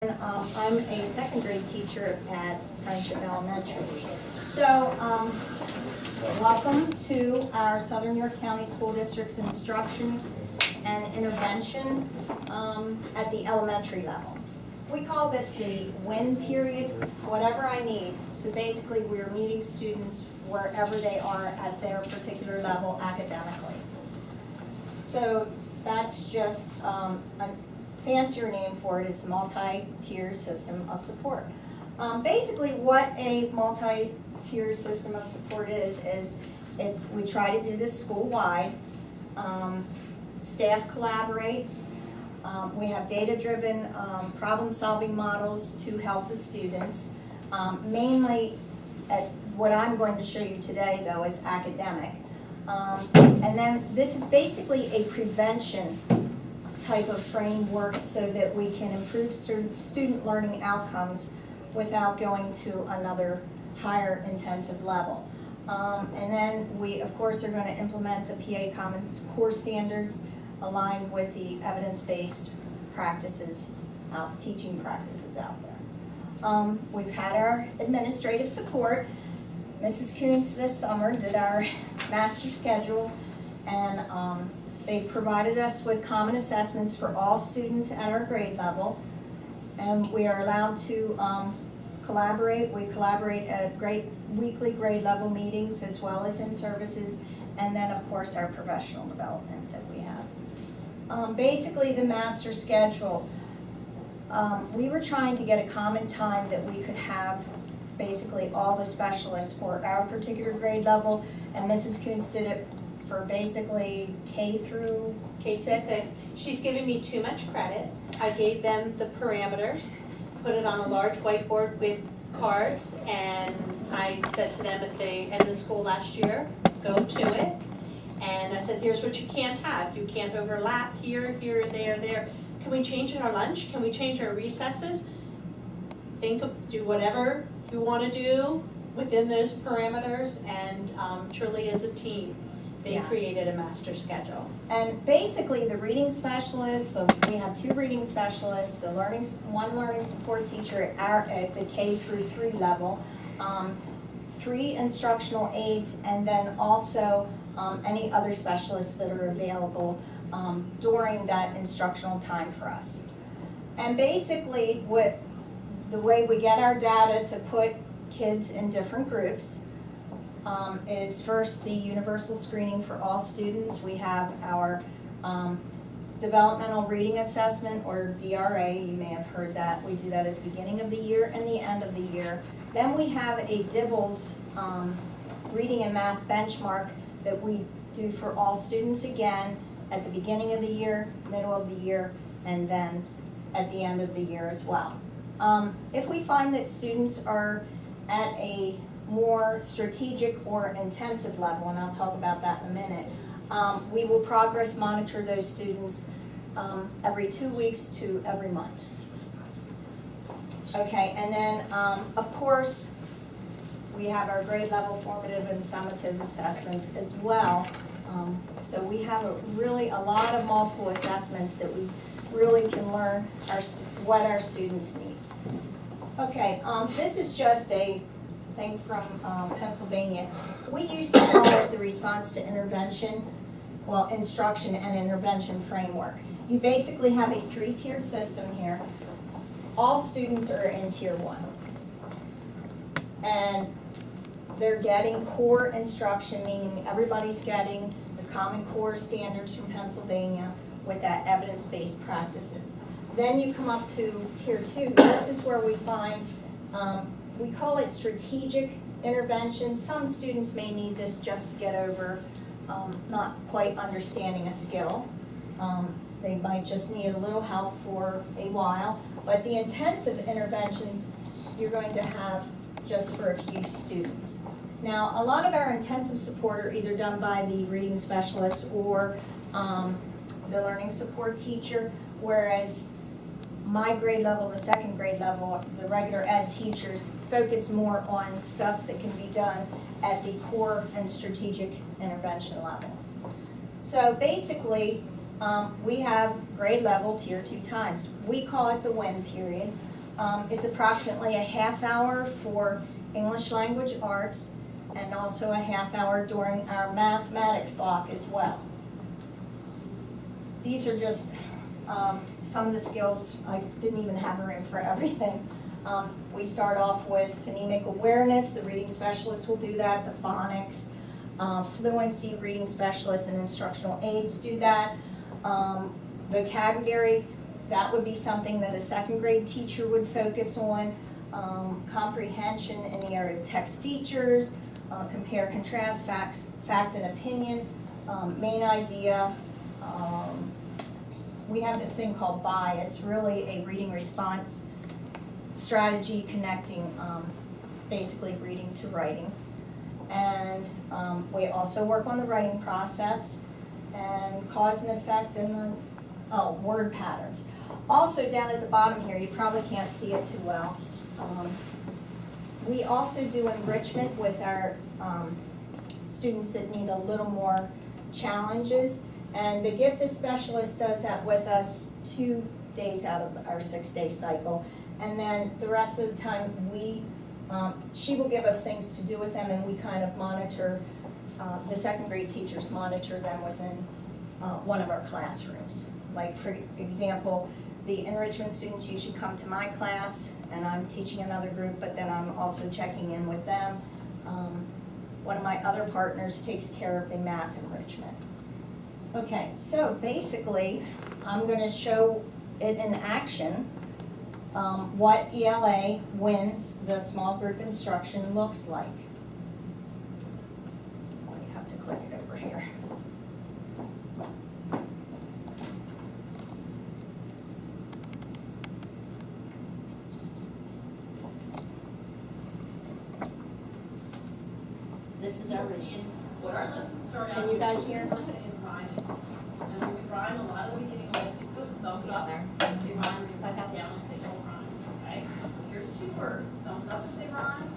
I'm a second grade teacher at Friendship Elementary. So, welcome to our Southern York County School District's instruction and intervention at the elementary level. We call this the W.I.N period, whatever I need. So basically, we're meeting students wherever they are at their particular level academically. So that's just a fancier name for it is multi-tier system of support. Basically what a multi-tier system of support is we try to do this school-wide. Staff collaborates. We have data-driven problem-solving models to help the students. Mainly, what I'm going to show you today, though, is academic. And then this is basically a prevention type of framework so that we can improve student learning outcomes without going to another higher intensive level. And then we, of course, are going to implement the PA Commons core standards aligned with the evidence-based practices, teaching practices out there. We've had our administrative support. Mrs. Kuntz this summer did our master schedule, and they provided us with common assessments for all students at our grade level, and we are allowed to collaborate. We collaborate at weekly grade level meetings as well as in services, and then of course our professional development that we have. Basically the master schedule, we were trying to get a common time that we could have basically all the specialists for our particular grade level, and Mrs. Kuntz did it for basically K through 6. She's giving me too much credit. I gave them the parameters, put it on a large whiteboard with cards, and I said to them at the end of the school last year, go to it. And I said, here's what you can't have. You can't overlap here, here, there. Can we change our lunch? Can we change our recesses? Do whatever you want to do within those parameters, and truly as a team. They Yes. created a master schedule. And basically the reading specialist, we have 2 reading specialists, one learning support teacher at the K through 3 level, 3 instructional aides, and then also any other specialists that are available during that instructional time for us. And basically the way we get our data to put kids in different groups is first the universal screening for all students. We have our developmental reading assessment, or DRA, you may have heard that. We do that at the beginning of the year and the end of the year. Then we have a DIBELS reading and math benchmark that we do for all students again at the beginning of the year, middle of the year, and then at the end of the year as well. If we find that students are at a more strategic or intensive level, and I'll talk about that in a minute, we will progress monitor those students every 2 weeks to every month. Okay, and then of course we have our grade level formative and summative assessments as well. So we have a lot of multiple assessments that we really can learn what our students need. Okay, this is just a thing from Pennsylvania. We used to call it the response to intervention, well, instruction and intervention framework. You basically have a 3-tiered system here. All students are in tier 1. And they're getting core instruction, meaning everybody's getting the Common Core standards from Pennsylvania with that evidence-based practices. Then you come up to tier 2. This is where we find we call it strategic intervention. Some students may need this just to get over not quite understanding a skill. They might just need a little help for a while. But the intensive interventions you're going to have just for a few students. Now, a lot of our intensive support are either done by the reading specialist or the learning support teacher, whereas my grade level, the second grade level, the regular ed teachers focus more on stuff that can be done at the core and strategic intervention level. So basically, We have grade level tier 2 times. We call it the W.I.N period. It's approximately a half hour for English language arts and also a half hour during our mathematics block as well. These are just some of the skills. I didn't even have room for everything. We start off with phonemic awareness. The reading specialists will do that, the phonics. Fluency, reading specialists and instructional aides do that. Vocabulary, that would be something that a second grade teacher would focus on. Comprehension in the area of text features, compare, contrast, fact and opinion, main idea. We have this thing called BI. It's really a reading response strategy connecting basically reading to writing. And we also work on the writing process and cause and effect and word patterns. Also down at the bottom here, you probably can't see it too well. We also do enrichment with our students that need a little more challenges. And the gifted specialist does that with us 2 days out of our 6-day cycle. And then the rest of the time, she will give us things to do with them, and we kind of monitor, the second grade teachers monitor them within one of our classrooms. Like, for example, the enrichment students usually come to my class, and I'm teaching another group, but then I'm also checking in with them. One of my other partners takes care of the math enrichment. Okay, so basically, I'm going to show it in action, what ELA wins the small group instruction looks like. Oh, you have to click it over here. This is our routine. What our lessons start out. Can you guys hear? Is rhyming. And we rhyme a lot of the beginning of we put thumbs up. They rhyme, we put Okay. down if they don't rhyme. Okay? So here's 2 words. Thumbs up if they rhyme,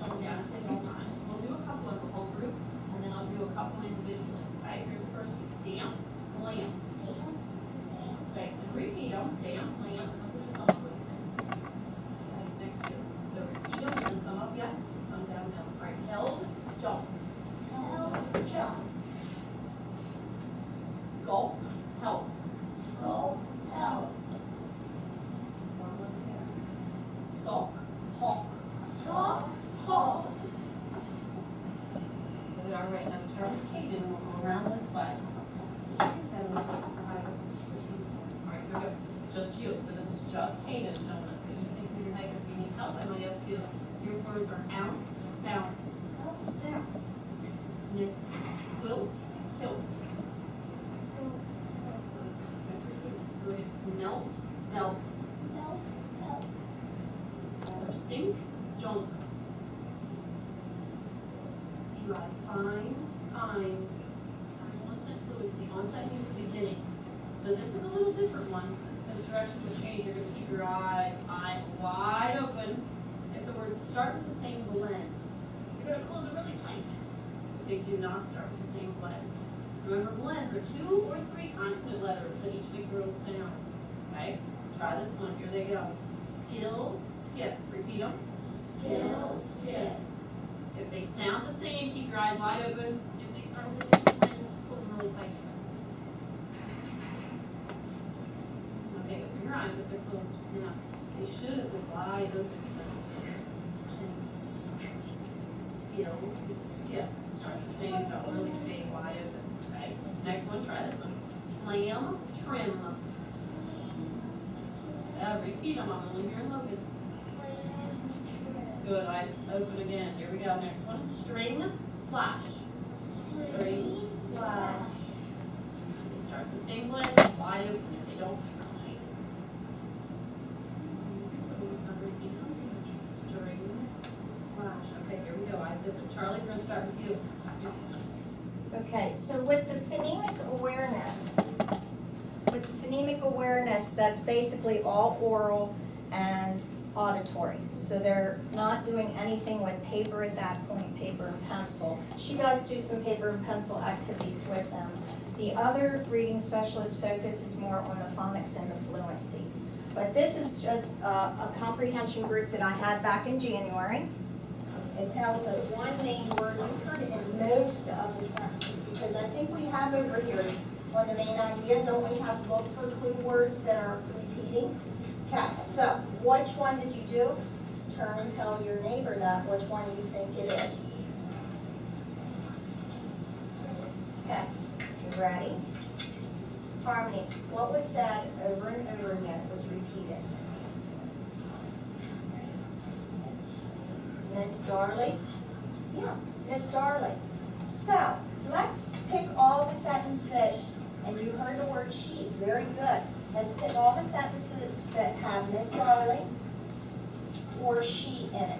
thumbs down if they don't rhyme. We'll do a couple as a whole group, and then I'll do a couple individually. Okay? Here's the first 2. Damp, lamp. Okay, so repeat them. Damp, lamp, and then put your thumb up with it. Okay, next 2. So repeat them, and thumb up, yes, thumb down, no. All right, held, jump. Jump. Gulp, help. Gulp, help. One more together. Sulk, hawk. Sulk, hawk. Good, all right, now start with Kate, and we'll go around this way. All right, here we go. Just you, so this is just Kate showing us, but you think in your head, because we need help, I might ask you, your words are ounce, bounce. Ounce, bounce. Quilt, tilt. Good. Melt, melt. Melt, melt. Sink, junk. Right. Find, kind. Onset fluency. Onset means the beginning. So this is a little different one, because the direction will change. You're going to keep your eyes wide open. If the words start with the same blend, you're going to close it really tight. They do not start with the same blend. Remember, blends are 2 or 3 consonant letters that each make their own sound. Okay? Try this one. Here they go. Skill, skip. Repeat them. Skill, skip. If they sound the same, keep your eyes wide open. If they start with a different blend, close them really tight. Okay, open your eyes if they're closed. Now, they should have been wide open. Sk and sk. Skill and skip. Start the same, so really big, wide open. Okay. Next one, try this one. Slam, trim. Repeat them. I'm only hearing Logan. Good. Eyes open again. Here we go. Next one. String, splash. String, splash. They start the same blend, wide open. If they don't, keep them tight. String, splash. Okay, here we go. Eyes open. Charlie, we're going to start with you. Okay, so with the phonemic awareness, that's basically all oral and auditory. auditory. So they're not doing anything with paper at that point, paper and pencil. She does do some paper and pencil activities with them. The other reading specialist focus is more on the phonics and the fluency. But this is just a comprehension group that I had back in January. It tells us one main word. You heard it in most of the sentences because I think we have over here on the main idea, don't we have look for clue words that are repeating? Okay, so which one did you do? Turn and tell your neighbor that, which one you think it is. Okay, you ready? Harmony, what was said over and over again? It was repeated. Miss Darley? Yeah, Miss Darley. So, let's pick all the sentences that, and you heard the word she, very good. Let's pick all the sentences that have Miss Darley or she in it.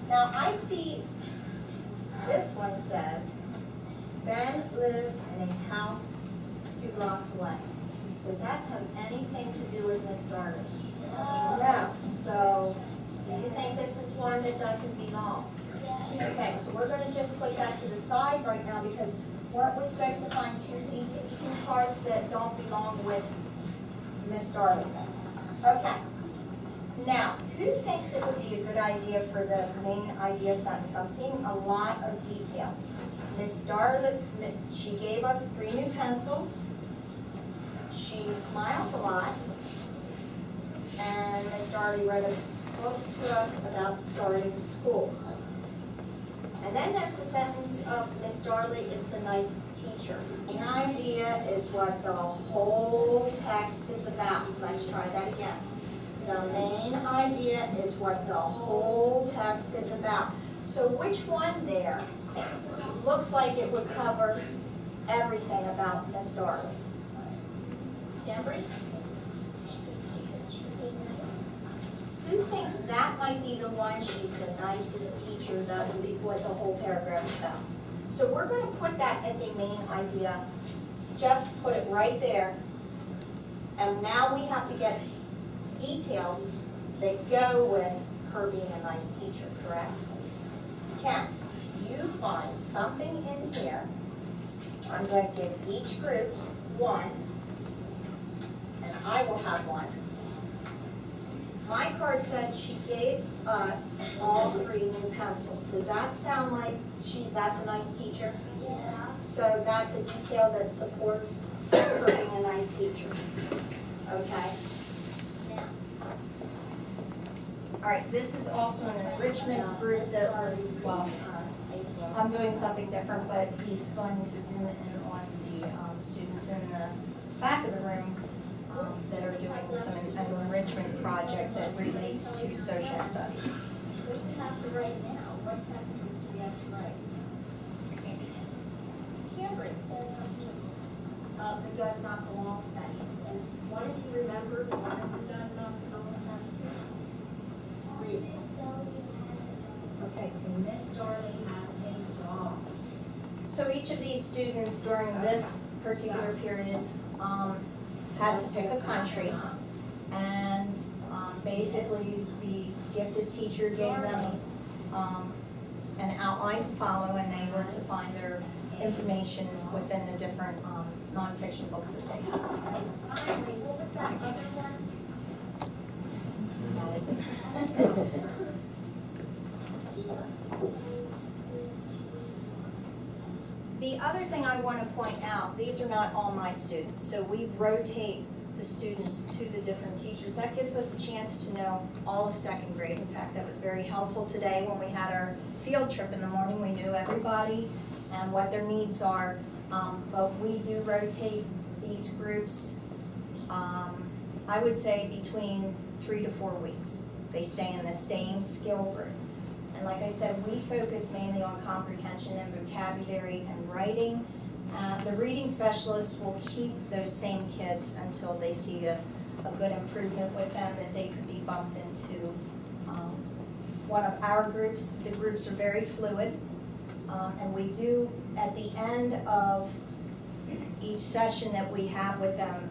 Now, I see this one says, Ben lives in a house 2 blocks away. Does that have anything to do with Miss Darley? No. So, do you think this is one that doesn't belong? Okay, so we're going to just put that to the side right now because weren't we supposed to find two parts that don't belong with Miss Darley? Okay. Now, who thinks it would be a good idea for the main idea sentence? I'm seeing a lot of details. Miss Darley, she gave us 3 new pencils. She smiles a lot. And Miss Darley read a book to us about starting school. And then there's the sentence of Miss Darley is the nicest teacher. The idea is what the whole text is about. Let's try that again. The main idea is what the whole text is about. So which one there looks like it would cover everything about Miss Darley? Cambry? Who thinks that might be the one, she's the nicest teacher, that would be what the whole paragraph's about? So we're going to put that as a main idea, just put it right there. And now we have to get details that go with her being a nice teacher, correct? Can you find something in here? I'm going to give each group one, and I will have one. My card said she gave us all 3 new pencils. Does that sound like that's a nice teacher? Yeah. So that's a detail that supports her being a nice teacher. Okay? Now. All right, this is also an enrichment group that was, well, I'm doing something different, but he's going to zoom in on the students in the back of the room that are doing an enrichment project that relates to social studies. What do we have to write now? What sentences do we have to write? Cambry. The does not belong sentences. Does one of you remember one of the does not belong sentences? Read. Okay, so Miss Darley has a dog. So each of these students during this particular period had to pick a country, and basically the gifted teacher gave them an outline to follow, and they were to find their information within the different nonfiction books that they have. Finally, what was that other one? That isn't. The other thing I want to point out, these are not all my students, so we rotate the students to the different teachers. That gives us a chance to know all of 2nd grade. In fact, that was very helpful today when we had our field trip in the morning. We knew everybody and what their needs are, but we do rotate these groups, I would say between 3 to 4 weeks. They stay in the same skill group. And like I said, we focus mainly on comprehension and vocabulary and writing. The reading specialists will keep those same kids until they see a good improvement with them, that they could be bumped into one of our groups. The groups are very fluid, and we do, at the end of each session that we have with them,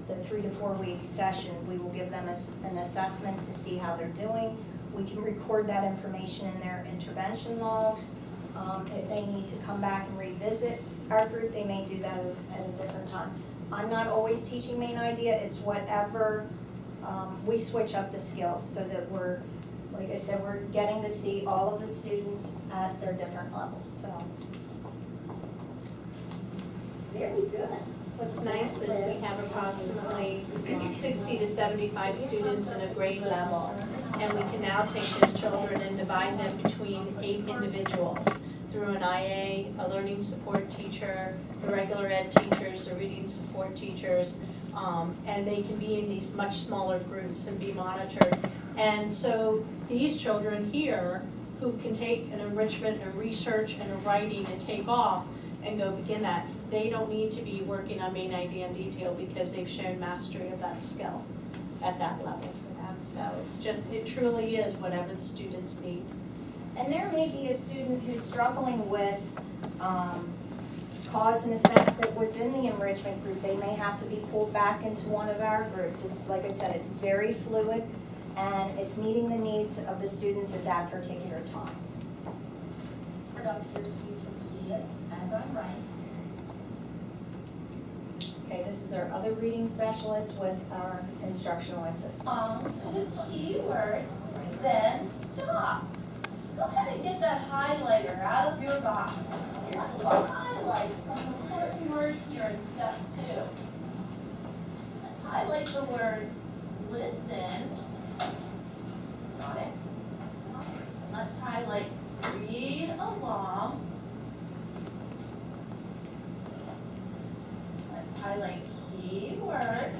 the 3 to 4 week session, we will give them an assessment to see how they're doing. We can record that information in their intervention logs. If they need to come back and revisit our group, they may do that at a different time. I'm not always teaching main idea, it's whatever, we switch up the skills so that we're, like I said, we're getting to see all of the students at their different levels, so. Very good. What's nice is we have approximately 60 to 75 students in a grade level, and we can now take those children and divide them between 8 individuals through an IA, a learning support teacher, the regular ed teachers, the reading support teachers, and they can be in these much smaller groups and be monitored. And so these children here, who can take an enrichment, a research, and a writing and take off and go begin that, they don't need to be working on main idea and detail because they've shown mastery of that skill at that level for them. So it's just, it truly is whatever the students need. And there may be a student who's struggling with cause and effect that was in the enrichment group. They may have to be pulled back into one of our groups. It's, like I said, it's very fluid, and it's meeting the needs of the students at that particular time. Put up here so you can see it as I write. Okay, this is our other reading specialist with our instructional assistants. To the keywords, then stop. Go ahead and get that highlighter out of your box. Let's highlight some important words here in step 2. Let's highlight the word listen. Got it? Let's highlight read along. Let's highlight keywords.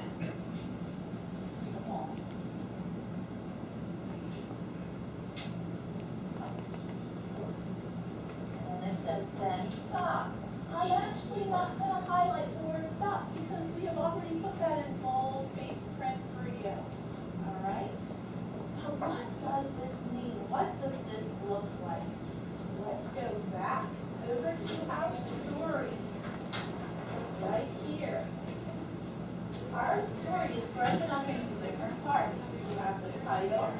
Says then stop. I'm actually not going to highlight the word stop because we have already put that in bold face print for you. All right? Now what does this mean? What does this look like? Let's go back over to our story. Right here. Our story is broken up into different parts. We have the title,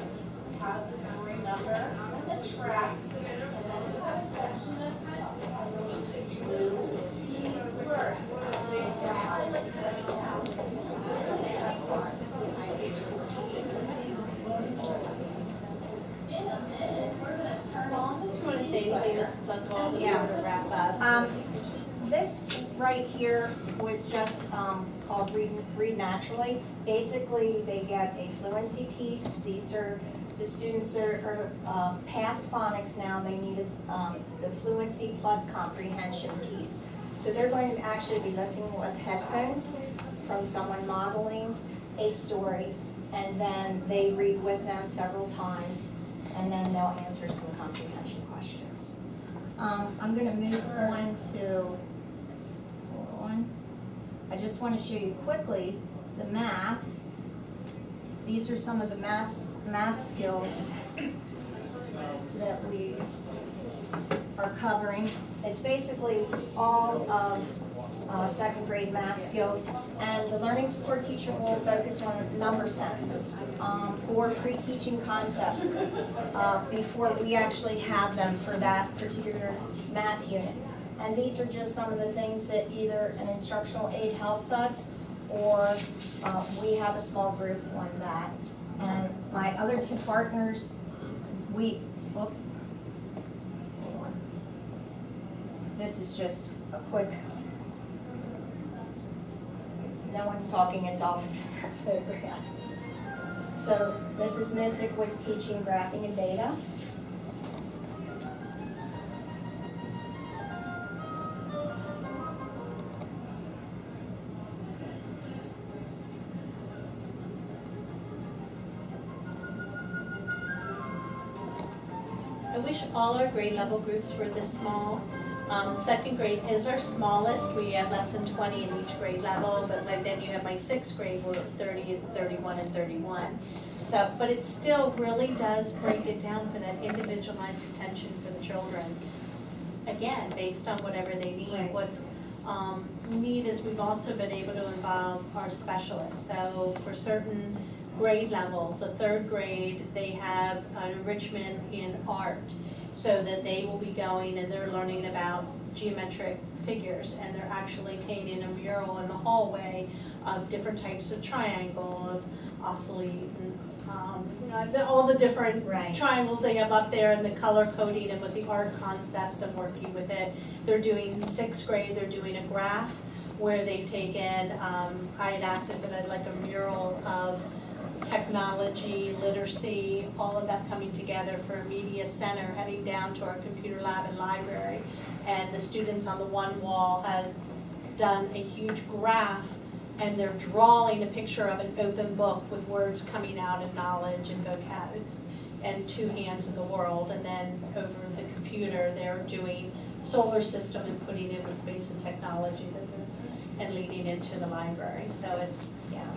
we have the story number, and the tracks, and then we have a section that's titled Blue Keywords. Highlight that now. In a minute, we're going to turn on the Just want to say anything, Mrs. Leckoff, Yeah. to wrap up. This right here was just called Read Naturally. Basically, they get a fluency piece. These are the students that are past phonics now. They needed the fluency plus comprehension piece. So they're going to actually be listening with headphones from someone modeling a story, and then they read with them several times, and then they'll answer some comprehension questions. I'm going to move on to, hold on. I just want to show you quickly the math. These are some of the math skills that we are covering. It's basically all of second grade math skills, and the learning support teacher will focus on number sense or pre-teaching concepts before we actually have them for that particular math unit. And these are just some of the things that either an instructional aide helps us, or we have a small group on that. And my other 2 partners, hold on. This is just a quick, no one's talking, it's all photographs. So Mrs. Missick was teaching graphing and data. I wish all our grade level groups were this small. Second grade is our smallest. We have less than 20 in each grade level, but then you have my 6th grade, we're 30 and 31 and 31. So, but it still really does break it down for that individualized attention for the children. Again, based on whatever they need, Right. what's neat is we've also been able to involve our specialists. So for certain grade levels, a third grade, they have an enrichment in art, so that they will be going and they're learning about geometric figures, and they're actually painting a mural in the hallway of different types of triangle, of oscillate, all the different Right. triangles they have up there, and the color coding and with the art concepts and working with it. They're doing, in sixth grade, they're doing a graph where they've taken, I had asked this, and I'd like a mural of technology, literacy, all of that coming together for a media center, heading down to our computer lab and library. And the students on the one wall has done a huge graph, and they're drawing a picture of an open book with words coming out and knowledge and vocab and two hands in the world. And then over the computer, they're doing solar system and putting it with space and technology and leading into the library. So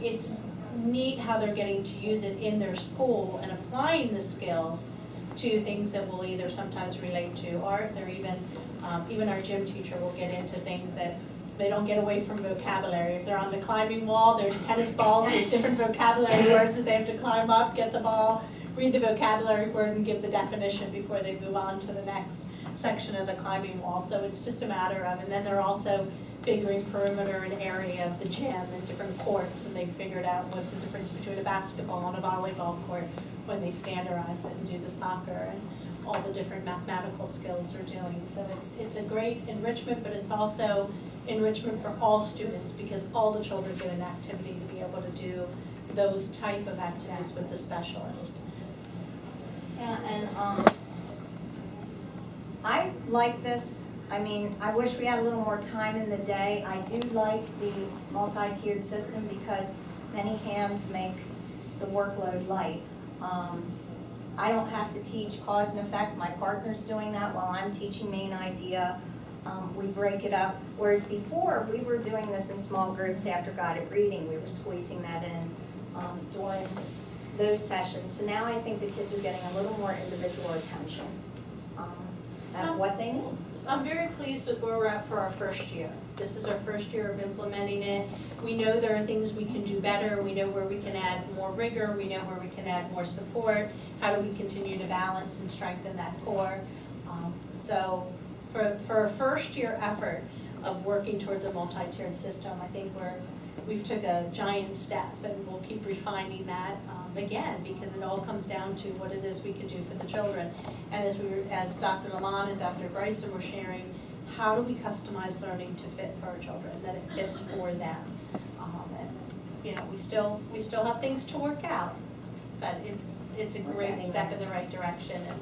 it's neat how they're getting to use it in their school and applying the skills to things that will either sometimes relate to art. They're even our gym teacher will get into things that they don't get away from vocabulary. If they're on the climbing wall, there's tennis balls with different vocabulary words that they have to climb up, get the ball, read the vocabulary word, and give the definition before they move on to the next section of the climbing wall. So it's just a matter of, and then they're also figuring perimeter and area of the gym and different courts, and they've figured out what's the difference between a basketball and a volleyball court when they standardize it and do the soccer, and all the different mathematical skills they're doing. So it's a great enrichment, but it's also enrichment for all students, because all the children get an activity to be able to do those type of activities with the specialist. Yeah, and I like this. I mean, I wish we had a little more time in the day. I do like the multi-tiered system because many hands make the workload light. I don't have to teach cause and effect. My partner's doing that while I'm teaching main idea. We break it up, whereas before, we were doing this in small groups after guided reading. We were squeezing that in during those sessions. So now I think the kids are getting a little more individual attention at what they need. I'm very pleased with where we're at for our first year. This is our first year of implementing it. We know there are things we can do better. We know where we can add more rigor. We know where we can add more support. How do we continue to balance and strengthen that core? So for a first year effort of working towards a multi-tiered system, I think we've took a giant step, and we'll keep refining that again, because it all comes down to what it is we can do for the children. And as Dr. Lamont and Dr. Bryson were sharing, how do we customize learning to fit for our children, that it fits for them? And we still have things to work out, but it's a great step in the right direction. And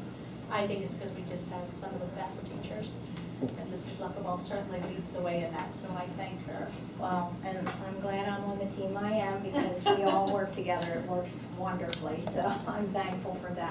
I think it's because we just have some of the best teachers. And Mrs. Luckaball certainly leads the way in that, so I thank her. Well, and I'm glad I'm on the team I am because we all work together. It works wonderfully, so I'm thankful for that.